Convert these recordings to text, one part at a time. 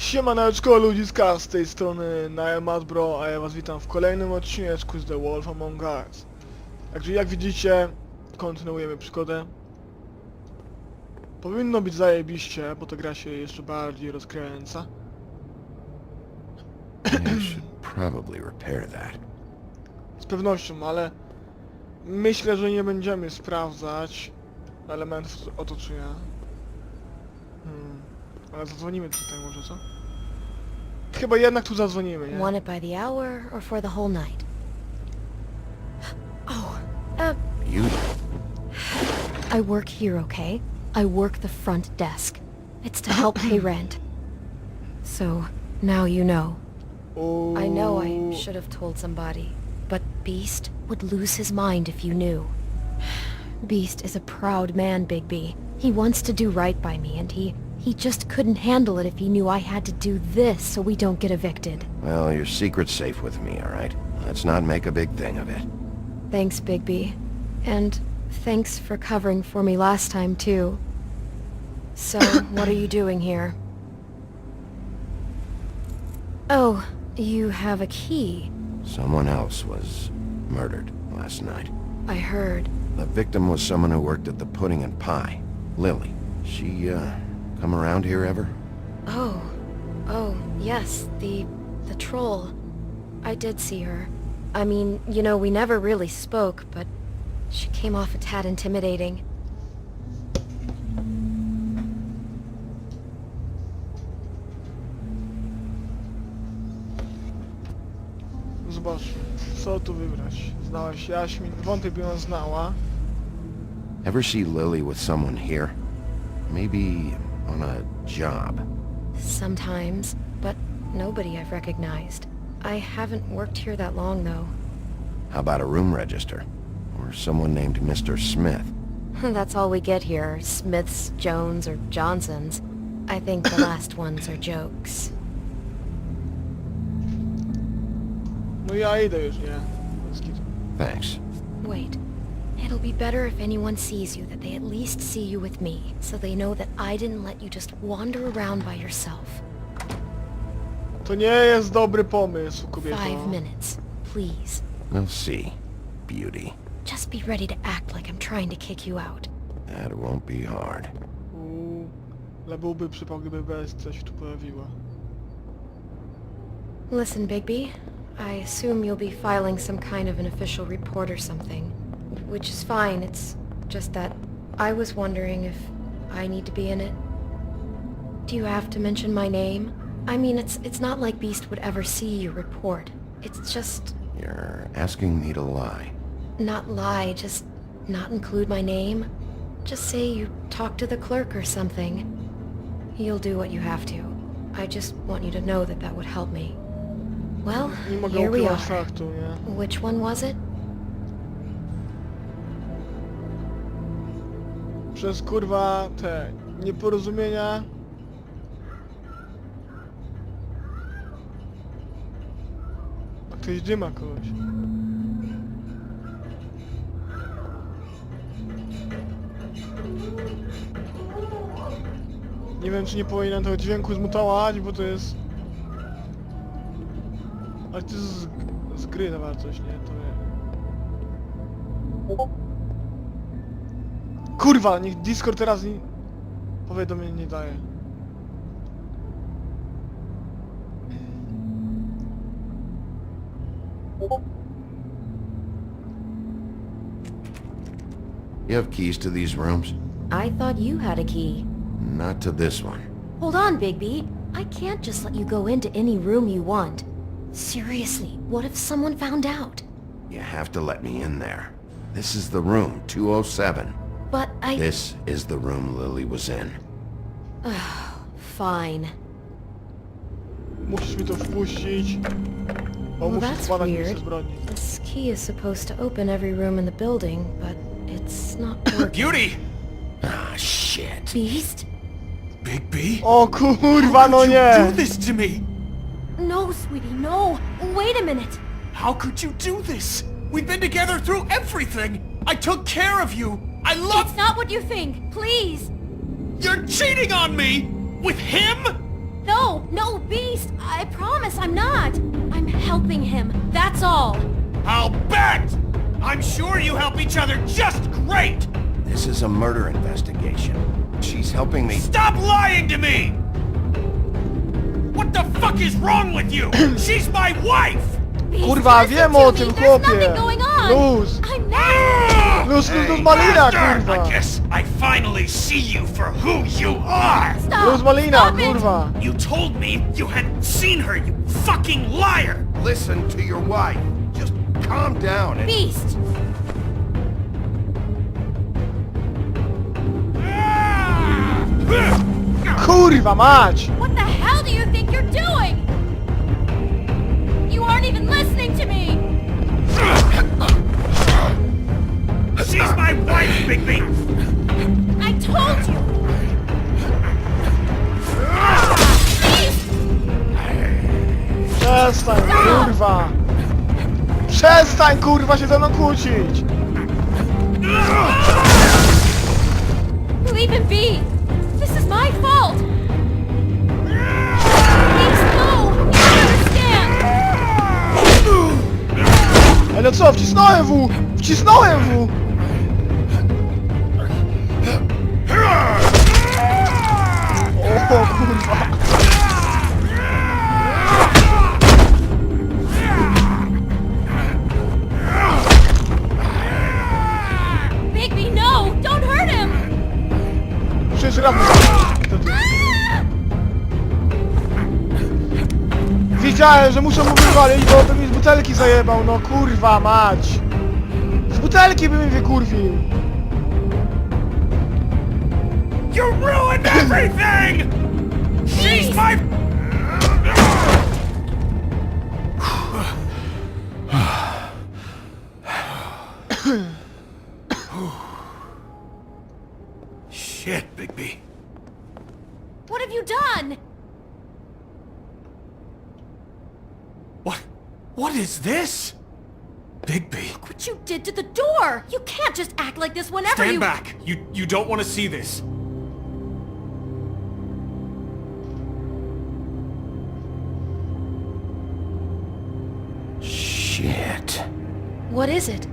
Siemaneczko ludziska, z tej strony bro, a ja was witam w kolejnym odcineczku z The Wolf Among Us. Także jak widzicie, kontynuujemy przygodę. Powinno być zajebiście, bo ta gra się jeszcze bardziej rozkręca. Z pewnością, ale myślę, że nie będziemy sprawdzać elementów otoczenia. Ale zadzwonimy tutaj może, co? Chyba jednak tu zadzwonimy, nie? Want it by the hour or for the whole night? Oh, I work here, okay? I work the front desk. It's to help pay rent. So, now you know. I know I should have told somebody, but Beast would lose his mind if you knew. Beast is a proud man, Bigby. He wants to do right by me, and he just couldn't handle it if he knew I had to do this so we don't get evicted. Well, your secret's safe with me, all right? Let's not make a big thing of it. Thanks, Bigby. And thanks for covering for me last time, too. So, what are you doing here? Oh, you have a key. Someone else was murdered last night. I heard. The victim was someone who worked at the Pudding and Pie, Lily. She, come around here ever? Oh, yes, the troll. I did see her. I mean, you know, we never really spoke, but she came off a tad intimidating. Zobacz, co tu wybrać? Znałaś Jaśmin, wątpię by ją znała. Ever see Lily with someone here? Maybe on a job. Sometimes, but nobody I've recognized. I haven't worked here that long, though. How about a room register? Or someone named Mr. Smith? That's all we get here, Smiths, Jones, or Johnsons. I think the last ones are jokes. No ja idę już, nie? Thanks. Wait. It'll be better if anyone sees you that they at least see you with me, so they know that I didn't let you just wander around by yourself. To nie jest dobry pomysł, kobieto. 5 minutes, please. We'll see, beauty. Just be ready to act like I'm trying to kick you out. That won't be hard. Ale byłby przypał, gdyby bestia się tu pojawiła. Listen, Bigby. I assume you'll be filing some kind of an official report or something. Which is fine, it's just that I was wondering if I need to be in it. Do you have to mention my name? I mean, it's not like Beast would ever see your report. It's just... You're asking me to lie. Not lie, just not include my name. Just say you talked to the clerk or something. You'll do what you have to. I just want you to know that that would help me. Well, Nie mogę here we ukrywać are. faktu, nie? Which one was it? Przez kurwa te nieporozumienia. A ktoś dyma kogoś. Nie wiem, czy nie powinienem tego dźwięku zmutować, bo to jest... Ale to jest z gry chyba coś, nie? To nie... Kurwa, niech Discord teraz nie... powiadomień nie daje. You have keys to these rooms? I thought you had a key. Not to this one. Hold on, Bigby. I can't just let you go into any room you want. Seriously, what if someone found out? You have to let me in there. This is the room, 207. But This is the room Lily was in. Fine. Musisz mi to wpuścić. Bo Well, muszę that's spadać weird. miejsce zbrodni. This key is supposed to open every room in the building, but it's not working. Beauty! Ah, shit. Beast? Big B? O kurwa, How no could you nie! do this to me? No, sweetie, no! Wait a minute! How could you do this? We've been together through everything! I took care of you! I love... It's not what you think! Please! You're cheating on me! With him? No, Beast! I promise I'm not! I'm helping him, that's all! I'll bet! I'm sure you help each other just great! This is a murder investigation. She's helping me... Stop lying to me! What the fuck is wrong with you? She's my wife! Beast, Kurwa, listen wiem to o me, tym, there's nothing chłopie. going on! Luz. I'm not! Luz malina, Bastard! kurwa. I guess I finally see you for who you are! Stop! Luz malina, Stop it! kurwa. You told me you hadn't seen her, you fucking liar! Listen to your wife. Just calm down and... Beast! Kurwa mać! What the hell do you think you're doing? You aren't even listening to me! She's my wife, Bigby! I told you! Beast! Przestań, kurwa! Przestań, kurwa, się ze mną kłócić! Leave him be! This is my fault! Beast, no! You don't understand! Ej, no co, wcisnąłem W! Wcisnąłem W! O kurwa! Bigby, no! Don't hurt him! Przecież raz... Wiedziałem, że muszę mu wywalić, bo by mi z butelki zajebał, no kurwa mać! Z butelki by mi wykurwił! You ruined everything! She's my... Shit, Bigby. What have you done? What is this? Bigby. Look what you did to the door! You can't just act like this whenever Stand you... back. You don't want to see this. Shit. What is it?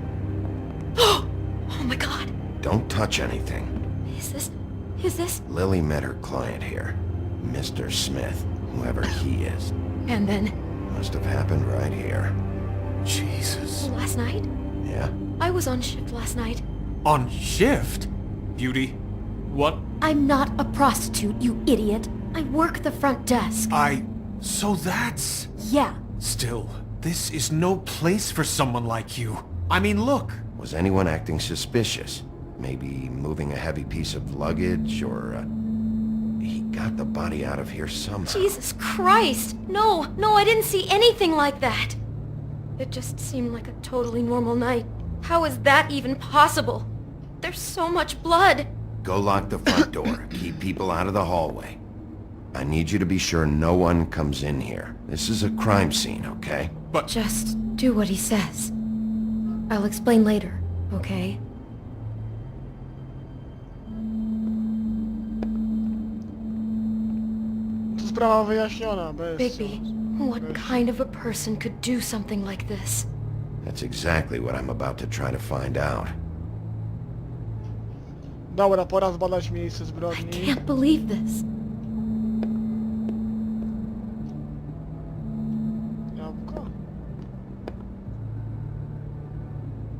Oh my god! Don't touch anything. Is this... Lily met her client here. Mr. Smith, whoever he is. And then, Must have happened right here. Jesus. last night? Yeah? I was on shift last night. On shift? Beauty. What? I'm not a prostitute, you idiot. I work the front desk. So that's... Yeah. Still, this is no place for someone like you. I mean, look. Was anyone acting suspicious? Maybe moving a heavy piece of luggage, or, he got the body out of here somehow. Jesus Christ! No, I didn't see anything like that! It just seemed like a totally normal night. How is that even possible? There's so much blood! Go lock the front door. Keep people out of the hallway. I need you to be sure no one comes in here. This is a crime scene, okay? But... Just do what he says. I'll explain later, okay? To sprawa wyjaśniona, bez... Bigby, what kind of a person could do something like this? That's exactly what I'm about to try to find out. Dobra, pora zbadać miejsce I zbrodni. can't believe this. Jabłko?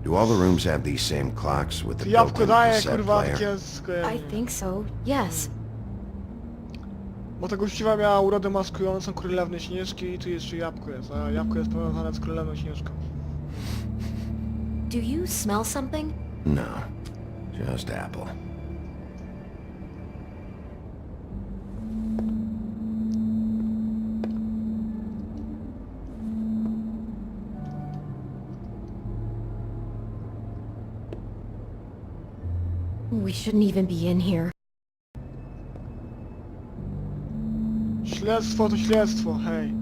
Do all the rooms have these same clocks with the Jabłko built-in daje, cassette kurwa, player? takie I skojarzenie. think so, yes. Bo ta gościwa miała urodę maskującą Królewny Śnieżki i tu jeszcze jabłko jest, a jabłko jest powiązane z Królewną Śnieżką. Do you smell something? No, just apple. We shouldn't even be in here. Śledztwo to śledztwo, hej.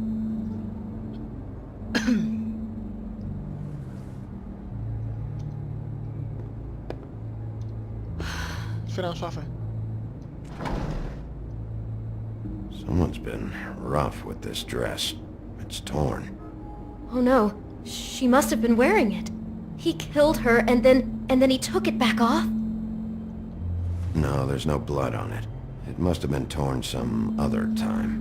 Otwieram szafę. Someone's been rough with this dress. It's torn. Oh no, she must have been wearing it. He killed her and then he took it back off? No, there's no blood on it. It must have been torn some other time.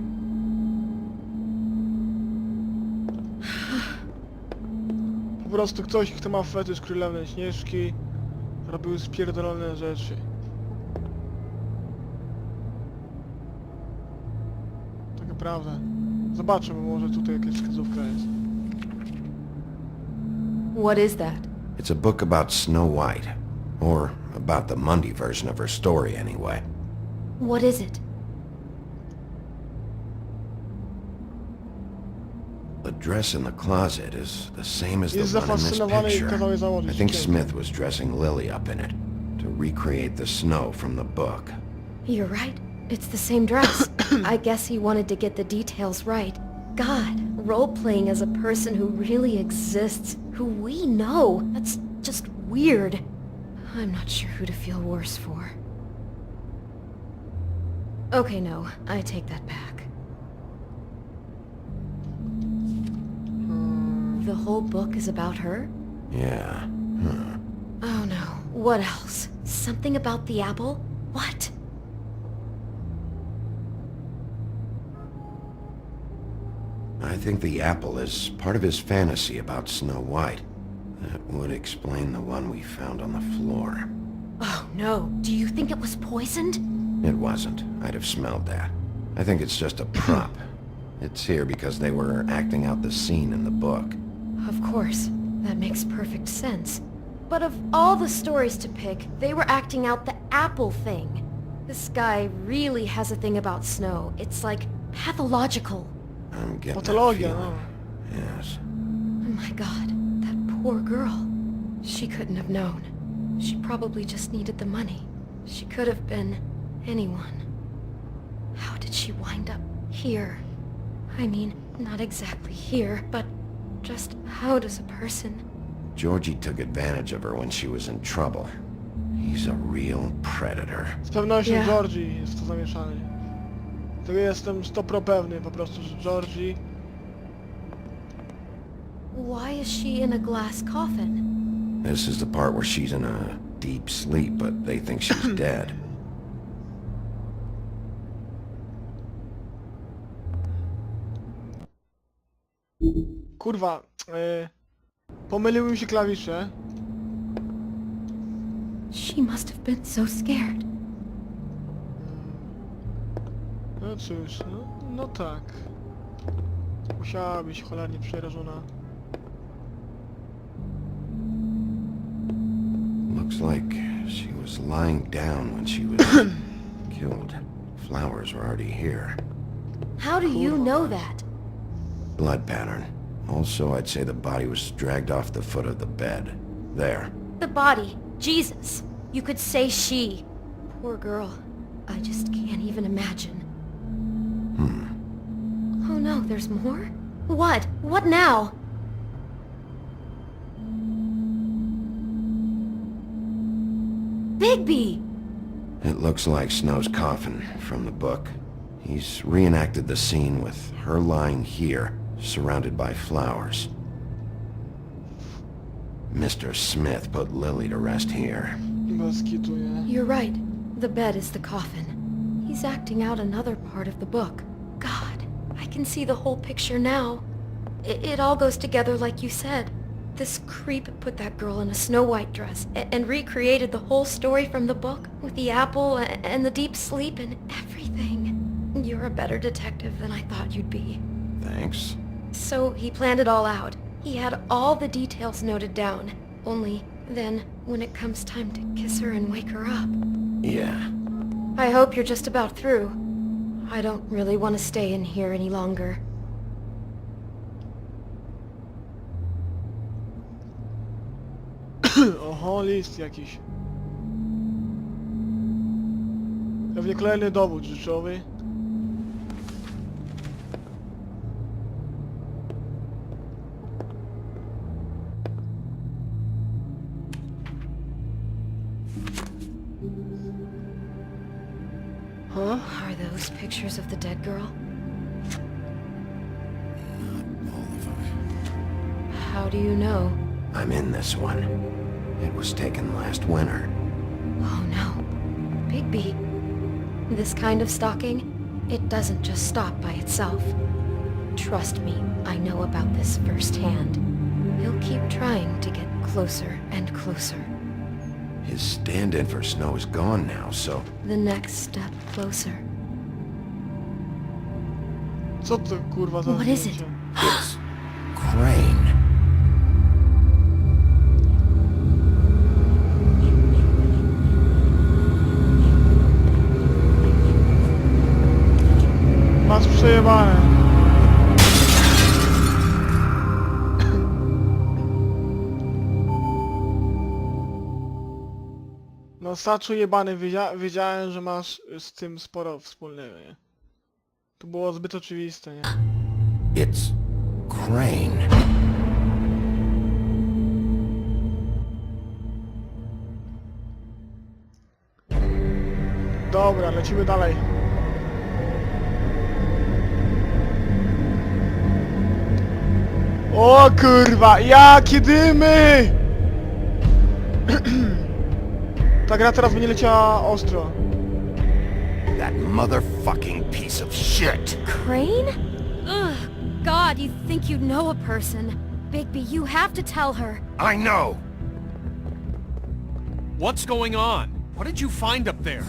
Po prostu ktoś, kto ma fetysz Królewnej Śnieżki, robił spierdolone rzeczy. Tak naprawdę. Zobaczymy, może tutaj jakaś wskazówka jest. What is that? It's a book about Snow White. Or about the Monday version of her story, anyway. What is it? The dress in the closet is the same as Jest the one in this zafascynowany i picture. kazał je założyć. I think Pięknie. Smith was dressing Lily up in it to recreate the snow from the book. You're right. It's the same dress. I guess he wanted to get the details right. God, role-playing as a person who really exists, who we know, that's just weird. I'm not sure who to feel worse for. Okay, no, I take that back. The whole book is about her? Yeah. Huh. Oh no, what else? Something about the apple? What? I think the apple is part of his fantasy about Snow White. That would explain the one we found on the floor. Oh no, do you think it was poisoned? It wasn't. I'd have smelled that. I think it's just a prop. It's here because they were acting out the scene in the book. Of course, that makes perfect sense. But of all the stories to pick, they were acting out the apple thing. This guy really has a thing about snow. It's like pathological. I'm getting that Patologia, feeling. no. Yes. Oh my god, that poor girl. She couldn't have known. She probably just needed the money. She could have been anyone. How did she wind up here? I mean, not exactly here, but just how does a person... Georgie took advantage of her when she was in trouble. He's a real predator. Z pewnością Yeah. Georgie jest to zamieszanie. Tego jestem 100% pewny po prostu, że Georgie... Why is she in a glass coffin? This is the part where she's in a deep sleep, but they think she's dead. Kurwa, pomyliły mi się klawisze. She must have been so scared. No cóż, no tak. Musiała być cholernie przerażona. Looks like she was lying down when she was killed. Flowers were already here. How do you know that? Blood pattern. Also, I'd say the body was dragged off the foot of the bed. There. The body. Jesus. You could say she. Poor girl. I just can't even imagine. Oh no, there's more? What? What now? Bigby! It looks like Snow's coffin from the book. He's reenacted the scene with her lying here, surrounded by flowers. Mr. Smith put Lily to rest here. Bez kitu, nie? You're right. The bed is the coffin. He's acting out another part of the book. God, I can see the whole picture now. It all goes together like you said. This creep put that girl in a Snow White dress and recreated the whole story from the book with the apple and the deep sleep and everything. You're a better detective than I thought you'd be. Thanks. So he planned it all out. He had all the details noted down. Only then, when it comes time to kiss her and wake her up... Yeah. I hope you're just about through. I don't really want to stay in here any longer. Oho, list jakiś. Pewnie kolejny dowód rzeczowy. Huh? Are those pictures of the dead girl? How do you know? I'm in this one. It was taken last winter. Oh no. Bigby. This kind of stalking, it doesn't just stop by itself. Trust me, I know about this firsthand. He'll keep trying to get closer and closer. His stand-in for Snow is gone now, so... The next step closer. Co to kurwa za What is it? zdjęcie? It's... Crane. Masz przejebane. No Saczu jebany, wiedziałem, że masz z tym sporo wspólnego, nie? To było zbyt oczywiste, nie? It's... Crane. Dobra, lecimy dalej. O kurwa, jakie dymy! Ta gra teraz będzie leciała ostro. That motherfucking piece of shit. Crane? Ugh, God, you think you know a person. Bigby, you have to tell her. I know. What's going on? What did you find up there?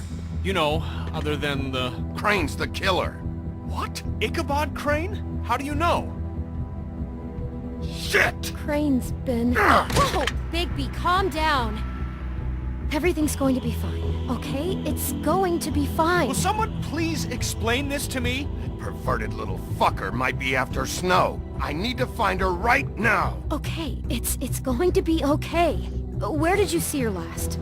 You know, other than the... Crane's the killer. What? Ichabod Crane? How do you know? Shit! Crane's been... Whoa! Bigby, calm down. Everything's going to be fine, okay? It's going to be fine. Will someone please explain this to me? Perverted little fucker might be after Snow. I need to find her right now. Okay, it's going to be okay. Where did you see her last?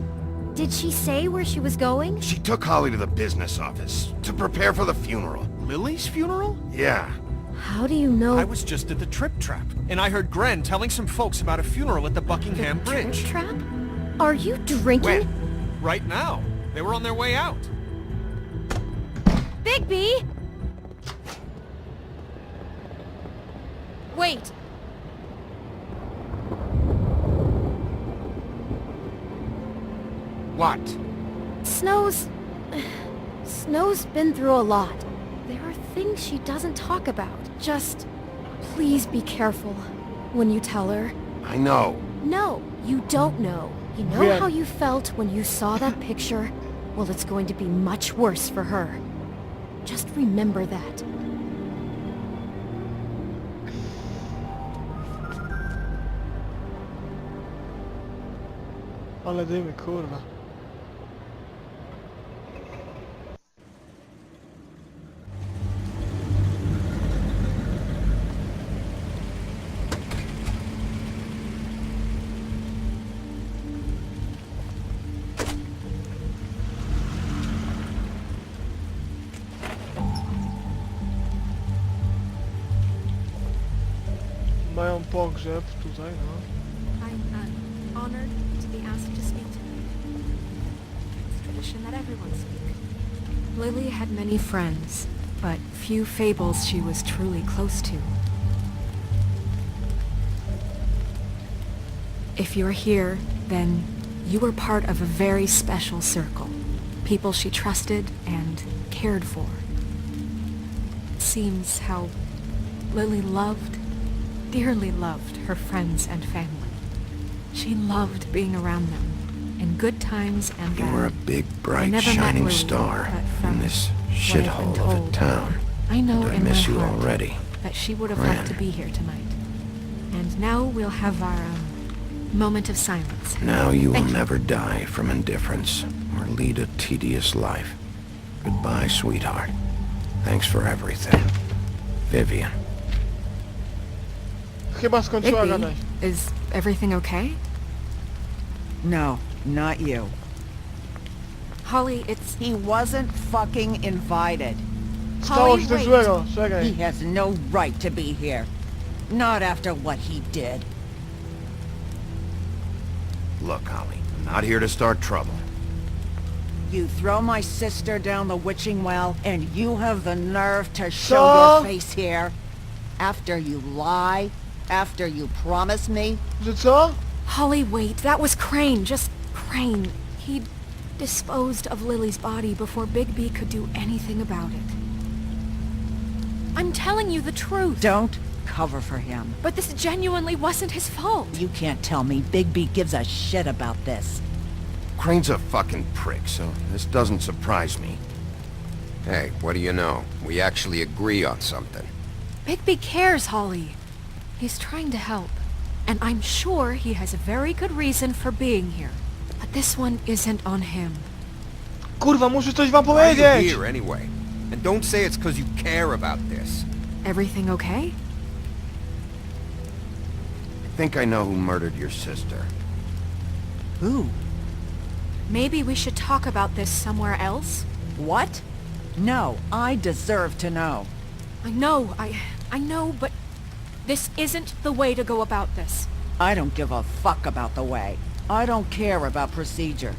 Did she say where she was going? She took Holly to the business office to prepare for the funeral. Lily's funeral? Yeah. How do you know? I was just at the Trip Trap, and I heard Gren telling some folks about a funeral at the Buckingham Bridge. Trap? Are you drinking? When? Right now. They were on their way out. Bigby! Wait. What? Snow's been through a lot. There are things she doesn't talk about. Just please be careful when you tell her. I know. No, you don't know. You know Yeah. how you felt when you saw that picture? Well, it's going to be much worse for her. Just remember that. Ale dymy, kurwa. Mają pogrzeb tutaj, no. I'm honored to be asked to speak tonight. It's tradition that everyone speak. Lily had many friends, but few fables she was truly close to. If you're here, then you were part of a very special circle. People she trusted and cared for. It seems how Lily dearly loved her friends and family. She loved being around them, in good times and You bad. were a big, I bright, never met shining Lily, star but from in this what I've shithole been of a told, town. I know And I in miss my you heart already. that she would have liked to Ren. be here tonight. And now we'll have our moment of silence. Now you will Thank you. never die from indifference or lead a tedious life. Goodbye, sweetheart. Thanks for everything. Vivian. Chyba skończyła gadać. Bigby, is everything okay? No, not you. Holly, it's... He wasn't fucking invited. Stało się coś wait. złego, He czekaj. has no right to be here. Not after what he did. Look, Holly, I'm not here to start trouble. You throw my sister down the witching well, and you have the nerve to show Co? your face here? After you lie? After you promise me? Że co? Holly, wait. That was Crane. Just Crane. He disposed of Lily's body before Bigby could do anything about it. I'm telling you the truth. Don't cover for him. But this genuinely wasn't his fault. You can't tell me Bigby gives a shit about this. Crane's a fucking prick, so this doesn't surprise me. Hey, what do you know? We actually agree on something. Bigby cares, Holly. He's trying to help. And I'm sure he has a very good reason for being here. But this one isn't on him. Kurwa, muszę coś wam Why are you powiedzieć! here anyway? And don't say it's because you care about this. Everything okay? I think I know who murdered your sister. Who? Maybe we should talk about this somewhere else? What? No, I deserve to know. I know, but this isn't the way to go about this. I don't give a fuck about the way. I don't care about procedure.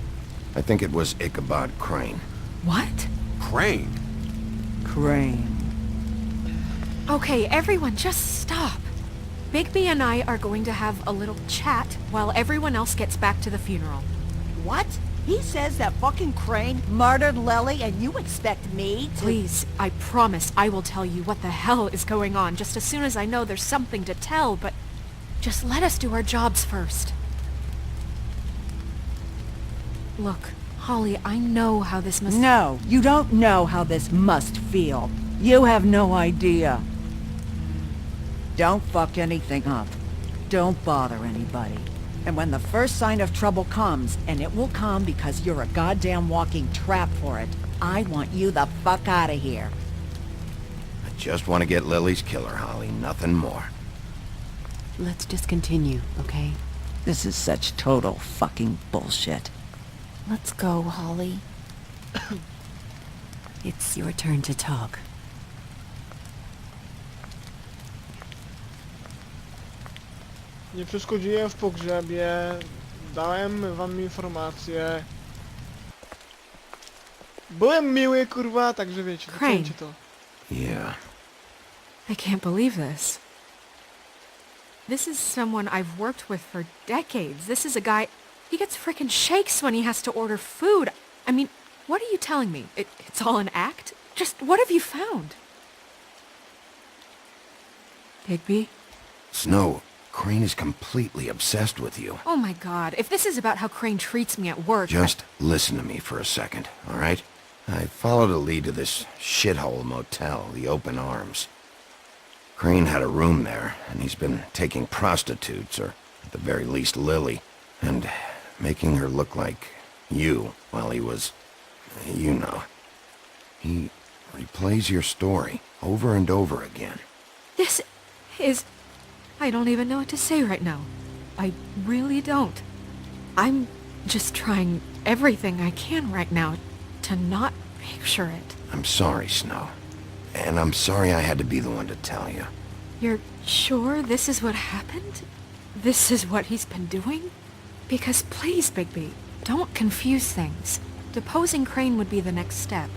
I think it was Ichabod Crane. What? Crane? Crane. Okay, everyone, just stop. Bigby and I are going to have a little chat while everyone else gets back to the funeral. What? He says that fucking Crane murdered Lily and you expect me to... Please, I promise I will tell you what the hell is going on just as soon as I know there's something to tell, but just let us do our jobs first. Look, Holly, I know how this must... No, you don't know how this must feel. You have no idea. Don't fuck anything up. Don't bother anybody. And when the first sign of trouble comes, and it will come because you're a goddamn walking trap for it, I want you the fuck out of here. I just want to get Lily's killer, Holly, nothing more. Let's just continue, okay? This is such total fucking bullshit. Let's go, Holly. It's your turn to talk. Nie przeszkodziłem w pogrzebie. Dałem wam informacje. Byłem miły, kurwa, także wiecie, Crane. docencie to. Yeah. I can't believe this. This is someone I've worked with for decades. This is a guy... He gets frickin' shakes when he has to order food. I mean, what are you telling me? It's all an act? Just what have you found? Bigby? Snow, Crane is completely obsessed with you. Oh my god, if this is about how Crane treats me at work... Just listen to me for a second, all right? I followed a lead to this shithole motel, the Open Arms. Crane had a room there, and he's been taking prostitutes, or at the very least Lily, and making her look like you while he was... you know. He replays your story over and over again. This is... I don't even know what to say right now. I really don't. I'm just trying everything I can right now to not picture it. I'm sorry, Snow. And I'm sorry I had to be the one to tell you. You're sure this is what happened? This is what he's been doing? Because please, Bigby, don't confuse things. Deposing Crane would be the next step.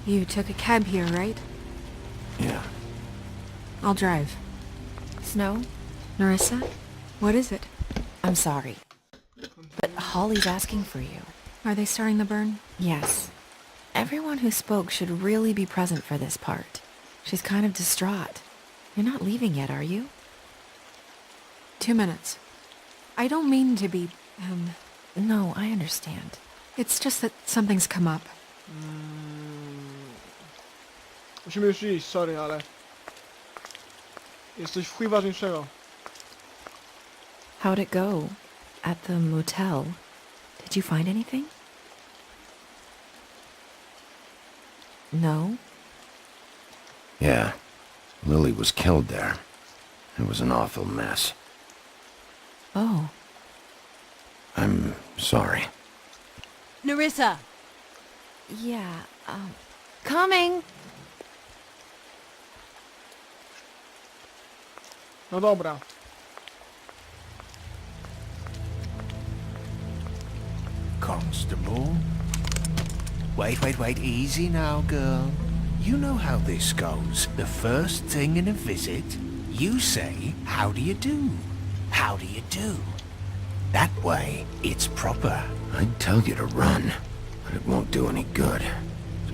You took a cab here, right? Yeah. I'll drive. Snow, Narissa? What is it? I'm sorry. But Holly's asking for you. Are they starting the burn? Yes. Everyone who spoke should really be present for this part. She's kind of distraught. You're not leaving yet, are you? 2 minutes. I don't mean to be, No, I understand. It's just that something's come up. Musimy już iść, sorry, ale... Jest coś w chuj ważniejszego. How'd it go? At the motel? Did you find anything? No? Yeah. Lily was killed there. It was an awful mess. Oh. I'm sorry. Narissa! Yeah, coming! No dobra. Constable? Wait, easy now, girl. You know how this goes. The first thing in a visit, you say, how do you do? How do you do? That way, it's proper. I'd tell you to run, but it won't do any good.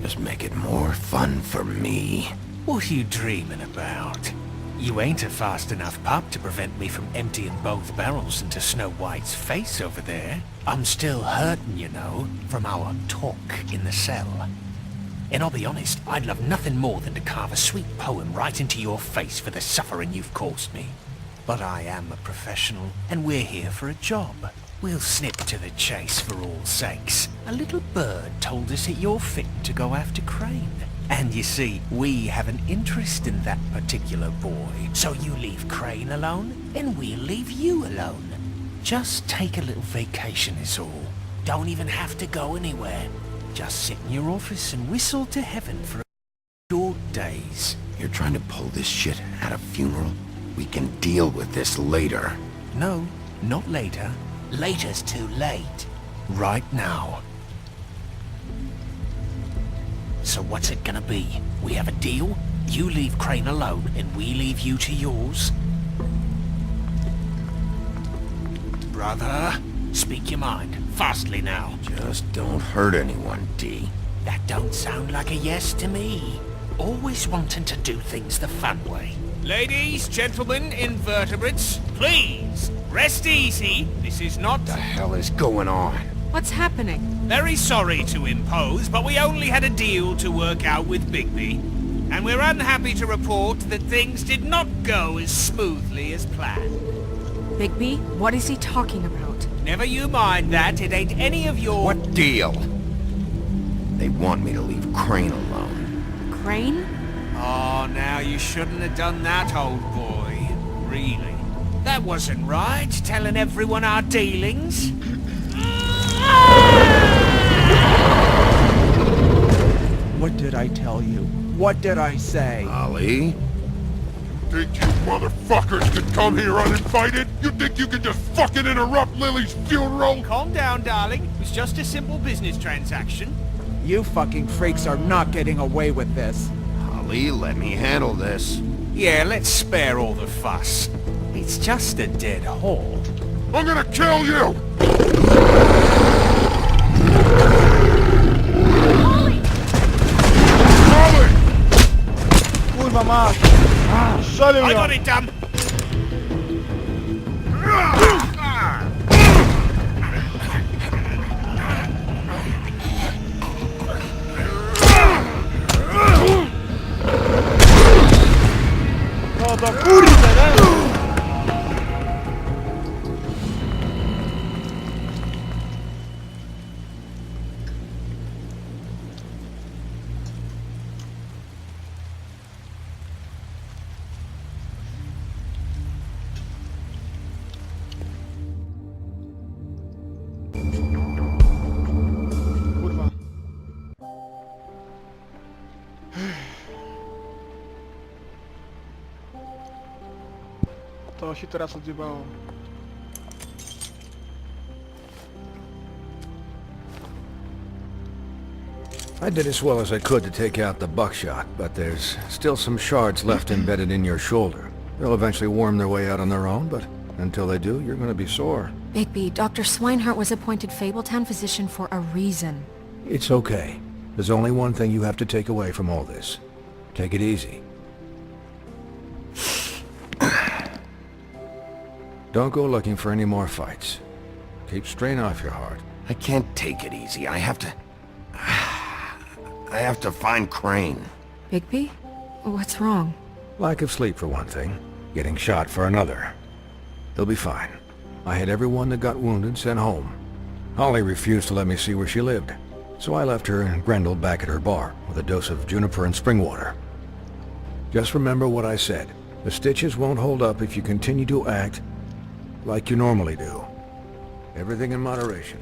Just make it more fun for me. What are you dreaming about? You ain't a fast enough pup to prevent me from emptying both barrels into Snow White's face over there. I'm still hurting, you know, from our talk in the cell. And I'll be honest, I'd love nothing more than to carve a sweet poem right into your face for the suffering you've caused me. But I am a professional, and we're here for a job. We'll snip to the chase for all sakes. A little bird told us that you're fit to go after Crane. And you see, we have an interest in that particular boy. So you leave Crane alone, and we'll leave you alone. Just take a little vacation is all. Don't even have to go anywhere. Just sit in your office and whistle to heaven for short days. You're trying to pull this shit at a funeral? We can deal with this later. No, not later. Later's too late. Right now. So what's it gonna be? We have a deal? You leave Crane alone, and we leave you to yours? Brother, speak your mind. Fastly now. Just don't hurt anyone, D. That don't sound like a yes to me. Always wanting to do things the fun way. Ladies, gentlemen, invertebrates, please, rest easy. This is not... What the hell is going on? What's happening? Very sorry to impose, but we only had a deal to work out with Bigby. And we're unhappy to report that things did not go as smoothly as planned. Bigby, what is he talking about? Never you mind that, it ain't any of your... What deal? They want me to leave Crane alone. Crane? Oh, now you shouldn't have done that, old boy. Really. That wasn't right, telling everyone our dealings. What did I tell you? What did I say? Ollie? Think you motherfuckers could come here uninvited? You think you can just fucking interrupt Lily's funeral? Calm down, darling. It was just a simple business transaction. You fucking freaks are not getting away with this. Ollie, let me handle this. Yeah, let's spare all the fuss. It's just a dead hole. I'm gonna kill you! Kurwa mać! Strzelił I ją! got it done. No to kurde, nie? Kurwa. To się teraz odjebało. I did as well as I could to take out the buckshot, but there's still some shards left embedded in your shoulder. They'll eventually worm their way out on their own, but until they do, you're gonna be sore. Bigby, Dr. Swinehart was appointed Fabletown physician for a reason. It's okay. There's only one thing you have to take away from all this. Take it easy. Don't go looking for any more fights. Keep strain off your heart. I can't take it easy. I have to find Crane. Bigby? What's wrong? Lack of sleep for one thing. Getting shot for another. He'll be fine. I had everyone that got wounded sent home. Holly refused to let me see where she lived, so I left her and Grendel back at her bar with a dose of juniper and spring water. Just remember what I said. The stitches won't hold up if you continue to act like you normally do. Everything in moderation.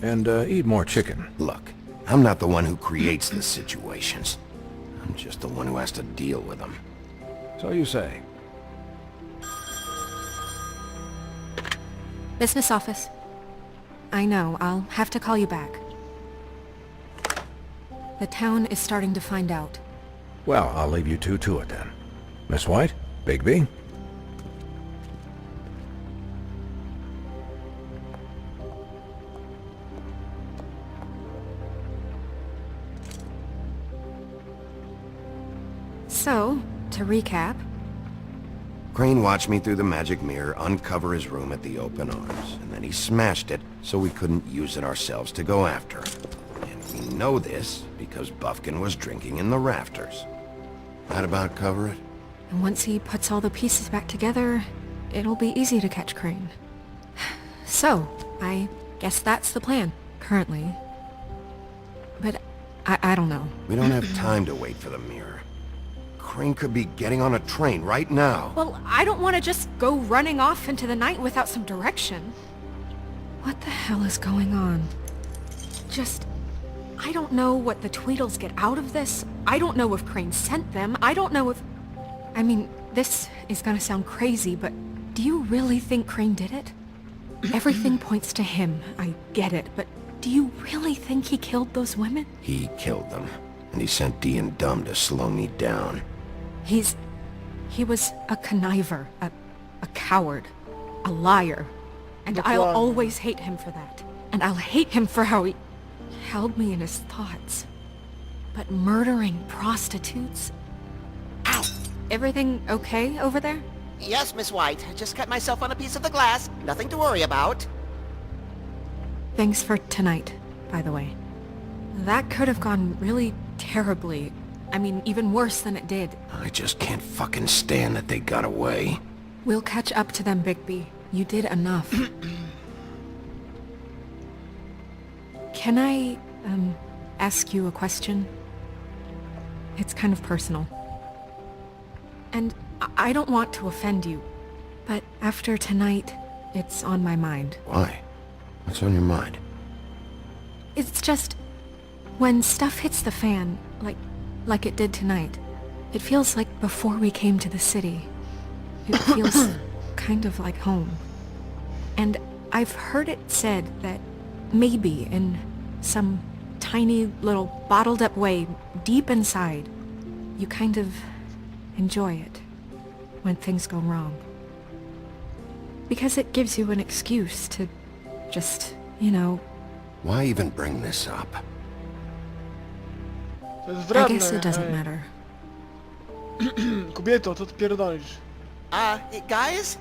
And eat more chicken. Look, I'm not the one who creates the situations. I'm just the one who has to deal with them. So you say. Business office. I know, I'll have to call you back. The town is starting to find out. Well, I'll leave you two to it then. Miss White? Bigby? So, to recap, Crane watched me through the magic mirror uncover his room at the open arms, and then he smashed it so we couldn't use it ourselves to go after him. And we know this because Buffkin was drinking in the rafters. That about cover it? and once he puts all the pieces back together, it'll be easy to catch Crane. So, I guess that's the plan, currently. But I don't know. We don't have time to wait for the mirror. Crane could be getting on a train right now. Well, I don't want to just go running off into the night without some direction. What the hell is going on? I don't know what the Tweedles get out of this. I don't know if Crane sent them. I don't know if... I mean, this is gonna sound crazy, but do you really think Crane did it? Everything points to him. I get it, but do you really think he killed those women? He killed them, and he sent Dee and Dumb to slow me down. He was a conniver, a coward, a liar. And I'll always hate him for that. And I'll hate him for how he held me in his thoughts. But murdering prostitutes? Ow! Everything okay over there? Yes, Miss White. I just cut myself on a piece of the glass. Nothing to worry about. Thanks for tonight, by the way. That could have gone really terribly. I mean, even worse than it did. I just can't fucking stand that they got away. We'll catch up to them, Bigby. You did enough. Can I, ask you a question? It's kind of personal. And I don't want to offend you, but after tonight, it's on my mind. Why? What's on your mind? It's just, when stuff hits the fan, like it did tonight, it feels like before we came to the city. It feels kind of like home. And I've heard it said that maybe in some tiny little bottled up way deep inside, you kind of enjoy it when things go wrong. Because it gives you an excuse to just, Why even bring this up? To jest I wredne. guess it doesn't matter. Kobieto, co ty pierdolisz? Guys?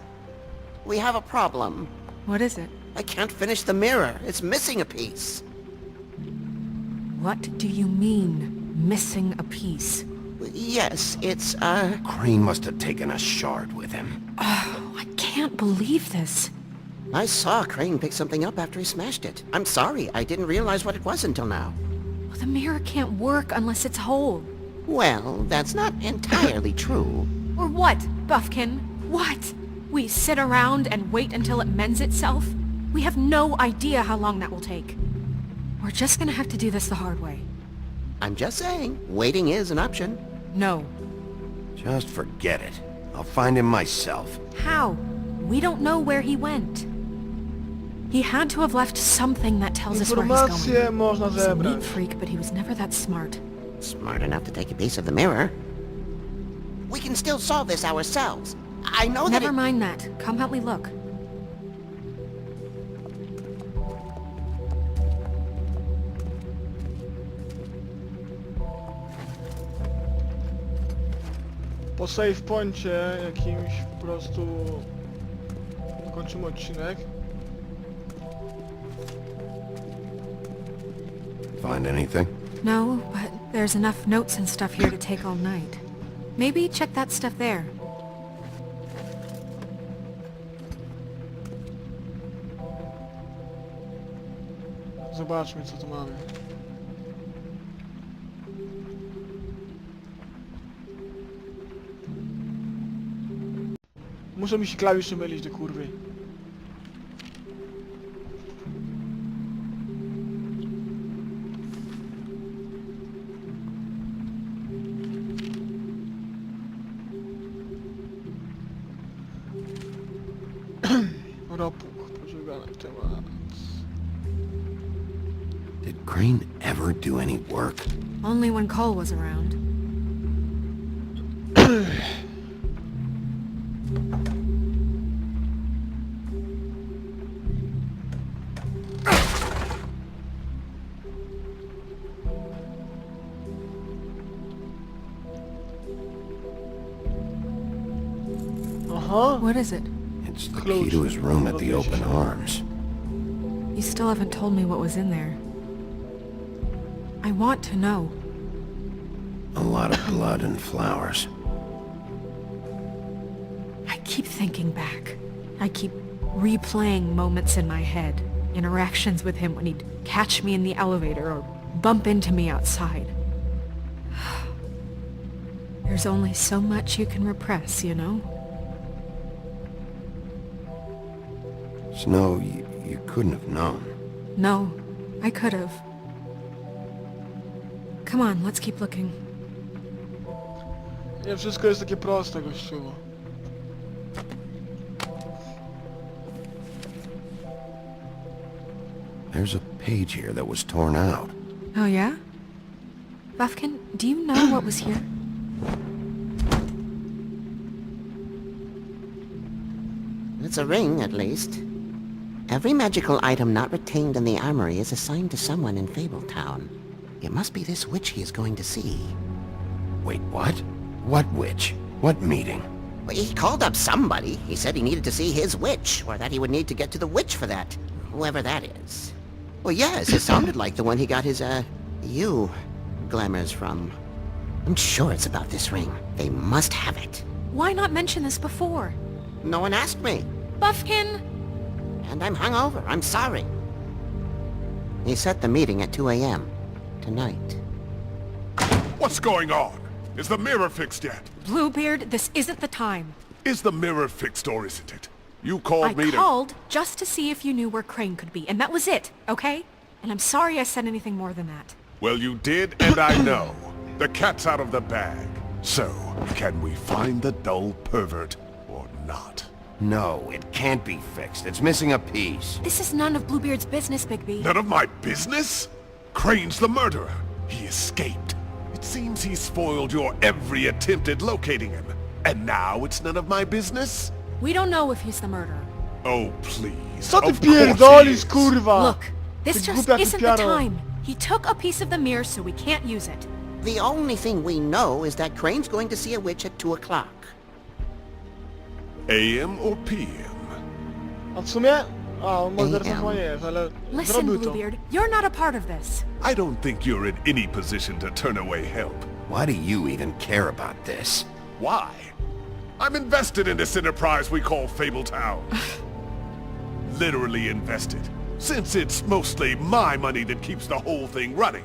We have a problem. What is it? I can't finish the mirror. It's missing a piece. What do you mean, missing a piece? Yes, it's, Crane must have taken a shard with him. Oh, I can't believe this. I saw Crane pick something up after he smashed it. I'm sorry, I didn't realize what it was until now. Well, the mirror can't work unless it's whole. Well, that's not entirely true. Or what, Buffkin? What? We sit around and wait until it mends itself? We have no idea how long that will take. We're just gonna have to do this the hard way. I'm just saying, waiting is an option. No. Just forget it. I'll find him myself. How? We don't know where he went. He had to have left something that tells us where he's Informacje going. można He's a neat zebrać. freak, but he was never that smart. Smart enough to take a piece of the mirror. We can still solve this ourselves. I know that Never mind that. Come help me look. Po save poincie jakimś po prostu kończymy odcinek. Find anything? No, but there's enough notes and stuff here to take all night. Maybe check that stuff there. Zobaczmy, co tu mamy. Muszą mi się klawisze mylić do kurwy. Ropuch, wybrany temat. Did Crane ever do any work? Only when Cole was around. Aha! What is it? It's the key to his room at the Open Arms. You still haven't told me what was in there. I want to know. A lot of blood and flowers. I keep thinking back. I keep replaying moments in my head. Interactions with him when he'd catch me in the elevator or bump into me outside. There's only so much you can repress, you know? Snow, you couldn't have known. No, I could have. Come on, let's keep looking. Nie wszystko jest takie proste, gościu. There's a page here that was torn out. Oh yeah? Buffkin, do you know what was here? It's a ring, at least. Every magical item not retained in the armory is assigned to someone in Fabletown. It must be this witch he is going to see. Wait, what? What witch? What meeting? Well, he called up somebody. He said he needed to see his witch, or that he would need to get to the witch for that. Whoever that is. Well, yes, it sounded like the one he got his, glamours from. I'm sure it's about this ring. They must have it. Why not mention this before? No one asked me. Buffkin! And I'm hungover. I'm sorry. He set the meeting at 2 a.m. tonight. What's going on? Is the mirror fixed yet? Bluebeard, this isn't the time. Is the mirror fixed or isn't it? You called me I to... called just to see if you knew where Crane could be, and that was it, okay? And I'm sorry I said anything more than that. Well, you did, and I know. The cat's out of the bag. So, can we find the dull pervert or not? No, it can't be fixed. It's missing a piece. This is none of Bluebeard's business, Bigby. None of my business? Crane's the murderer. He escaped. It seems he spoiled your every attempt at locating him. And now it's none of my business? We don't know if he's the murderer. Oh, please. Co ty Of course he pierdolisz, is. kurwa? Look, this Ty just głupia isn't the typiaro. time. He took a piece of the mirror, so we can't use it. The only thing we know is that Crane's going to see a witch at 2 o'clock. AM or PM? A w sumie? A, morderca chyba nie jest, ale Listen, zrobił to. Bluebeard, you're not a part of this. I don't think you're in any position to turn away help. Why do you even care about this? Why? I'm invested in this enterprise we call Fabletown. Literally invested, since it's mostly my money that keeps the whole thing running.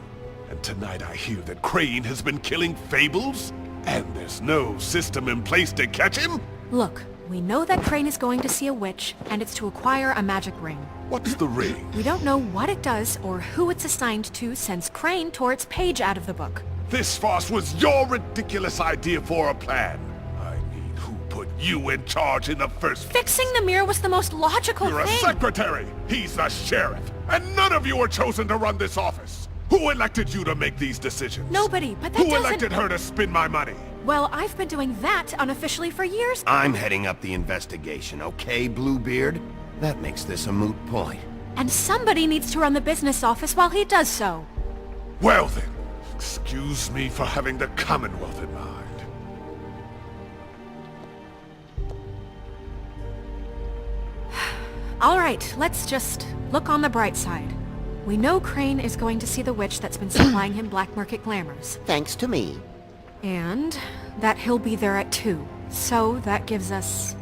And tonight I hear that Crane has been killing fables? And there's no system in place to catch him? Look, we know that Crane is going to see a witch, and it's to acquire a magic ring. What's the ring? We don't know what it does or who it's assigned to since Crane tore its page out of the book. This farce was your ridiculous idea for a plan. I mean, who put you in charge in the first place? Fixing the mirror was the most logical You're a thing. secretary! He's the sheriff! And none of you were chosen to run this office! Who elected you to make these decisions? Nobody, but that Who doesn't... elected her to spend my money? Well, I've been doing that unofficially for years. I'm heading up the investigation, okay, Bluebeard? That makes this a moot point. And somebody needs to run the business office while he does so. Well then, excuse me for having the Commonwealth in mind. All right, let's just look on the bright side. We know Crane is going to see the witch that's been supplying him black market glamours. Thanks to me. And that he'll be there at 2. So that gives us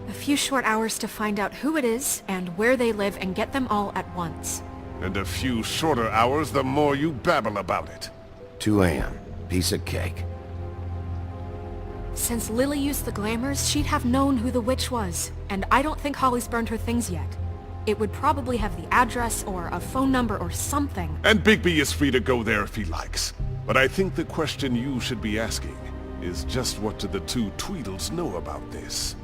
a few short hours to find out who it is and where they live and get them all at once. And a few shorter hours the more you babble about it. 2 a.m. Piece of cake. Since Lily used the glamours, she'd have known who the witch was. And I don't think Holly's burned her things yet. It would probably have the address or a phone number or something. And Bigby is free to go there if he likes. But I think the question you should be asking is just what do the two Tweedles know about this?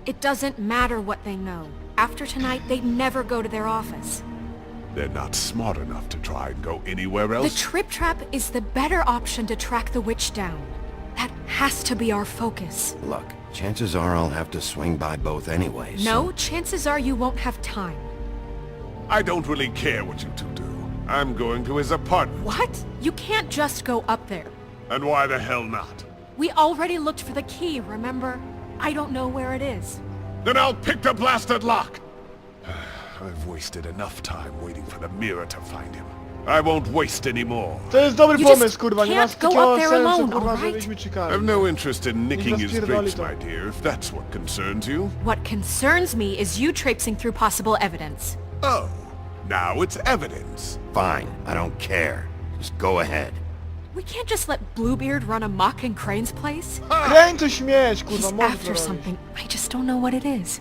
It doesn't matter what they know. After tonight, they'd never go to their office. They're not smart enough to try and go anywhere The else. trip trap is the better option to track the witch down. That has to be our focus. Look, chances are I'll have to swing by both anyways. No, chances are you won't have time. I don't really care what you two do. I'm going to his apartment. What? You can't just go up there. And why the hell not? We already looked for the key, remember? I don't know where it is. Then I'll pick the blasted lock! I've wasted enough time waiting for the mirror to find him. I won't waste any more. To jest dobry You pomysł, just kurwa, nie ma can't go takiego up there sensu, alone, kurwa, alright? żebyśmy czekali. I've no interest in nicking his zaspierdoli drapes, to. my dear, if that's what concerns you. What concerns me is you traipsing through possible evidence. Oh, now it's evidence. Fine, I don't care. Just go ahead. We can't just let Bluebeard run amok in Crane's place. Crane to śmieć, kurwa, He's może to after robić. something. I just don't know what it is.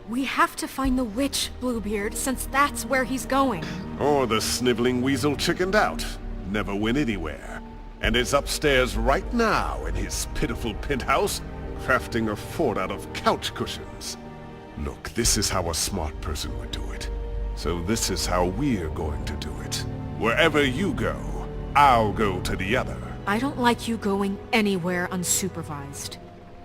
We have to find the witch, Bluebeard, since that's where he's going. Or the sniveling weasel chickened out. Never went anywhere. And is upstairs right now in his pitiful penthouse, crafting a fort out of couch cushions. Look, this is how a smart person would do it. So this is how we're going to do it. Wherever you go, I'll go to the other. I don't like you going anywhere unsupervised.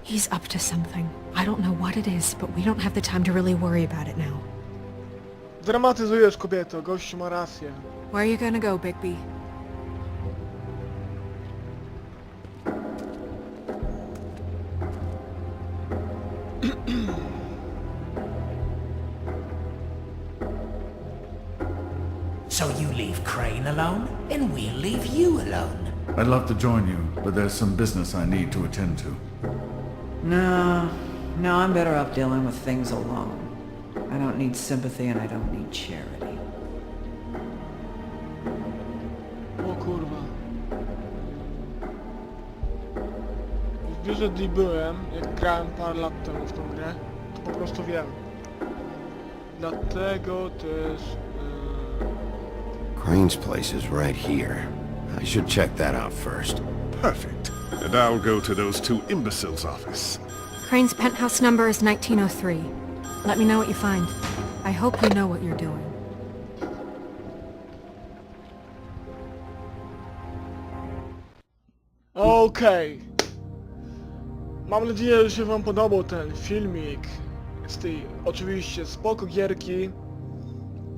He's up to something. I don't know what it is, but we don't have the time to really worry about it now. Dramatyzujesz, kobieto, gościu ma rację. Where are you gonna go, Bigby? So you leave Crane alone, and we'll leave you alone. I'd love to join you, but there's some business I need to attend to. No, I'm better off dealing with things alone. I don't need sympathy and I don't need charity. O kurwa. W biurze D byłem, jak grałem parę lat temu w tą grę, to po prostu wiem. Dlatego też... Crane's place is right here. I should check that out first. Perfect. And I'll go to those two imbeciles' office. Crane's penthouse number is 1903. Let me know what you find. I hope you know what you're doing. Okej. Mam nadzieję, że się wam podobał ten filmik z tej oczywiście spoko gierki.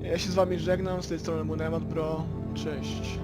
Ja się z wami żegnam, z tej strony był Bro. Cześć.